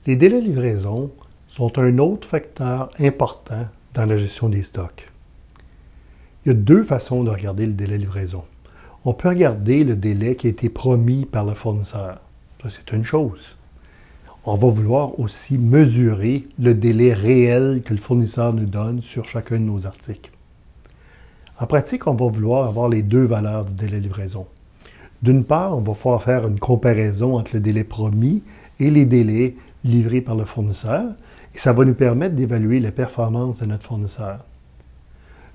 Les délais de livraison sont un autre facteur important dans la gestion des stocks. Il y a deux façons de regarder le délai de livraison. On peut regarder le délai qui a été promis par le fournisseur. Ça, c'est une chose. On va vouloir aussi mesurer le délai réel que le fournisseur nous donne sur chacun de nos articles. En pratique, on va vouloir avoir les deux valeurs du délai de livraison. D'une part, on va pouvoir faire une comparaison entre le délai promis et les délais livrés par le fournisseur, et ça va nous permettre d'évaluer la performance de notre fournisseur.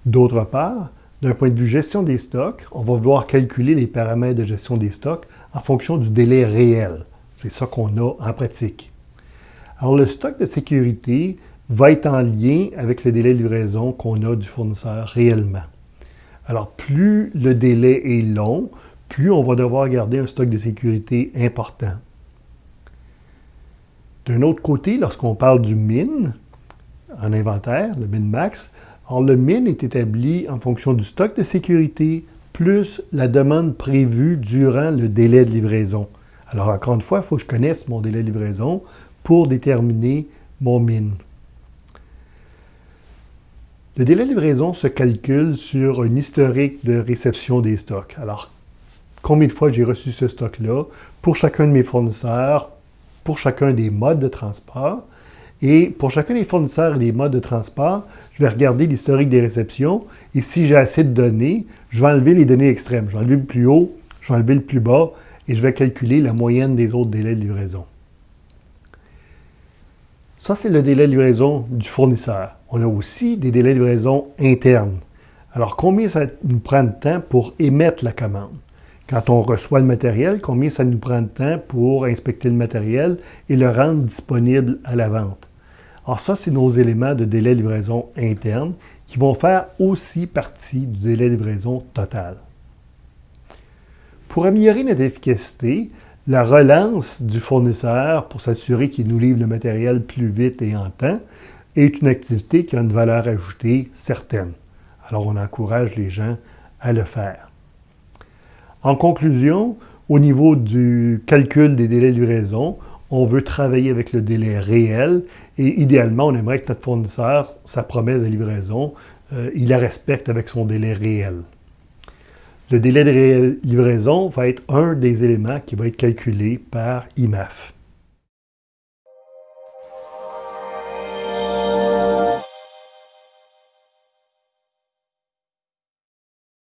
D'autre part, d'un point de vue gestion des stocks, on va vouloir calculer les paramètres de gestion des stocks en fonction du délai réel. C'est ça qu'on a en pratique. Alors, le stock de sécurité va être en lien avec le délai de livraison qu'on a du fournisseur réellement. Alors, plus le délai est long, plus on va devoir garder un stock de sécurité important. D'un autre côté, lorsqu'on parle du min en inventaire, le min-max, alors le min est établi en fonction du stock de sécurité plus la demande prévue durant le délai de livraison. Alors, encore une fois, il faut que je connaisse mon délai de livraison pour déterminer mon min. Le délai de livraison se calcule sur un historique de réception des stocks. Alors, combien de fois j'ai reçu ce stock-là pour chacun de mes fournisseurs, pour chacun des modes de transport. Et pour chacun des fournisseurs et des modes de transport, je vais regarder l'historique des réceptions. Et si j'ai assez de données, je vais enlever les données extrêmes. Je vais enlever le plus haut, je vais enlever le plus bas et je vais calculer la moyenne des autres délais de livraison. Ça, c'est le délai de livraison du fournisseur. On a aussi des délais de livraison internes. Alors, combien ça nous prend de temps pour émettre la commande? Quand on reçoit le matériel, combien ça nous prend de temps pour inspecter le matériel et le rendre disponible à la vente? Alors ça, c'est nos éléments de délai de livraison interne qui vont faire aussi partie du délai de livraison total. Pour améliorer notre efficacité, la relance du fournisseur pour s'assurer qu'il nous livre le matériel plus vite et en temps est une activité qui a une valeur ajoutée certaine. Alors on encourage les gens à le faire. En conclusion, au niveau du calcul des délais de livraison, on veut travailler avec le délai réel et idéalement, on aimerait que notre fournisseur, sa promesse de livraison, il la respecte avec son délai réel. Le délai de livraison va être un des éléments qui va être calculé par IMAF.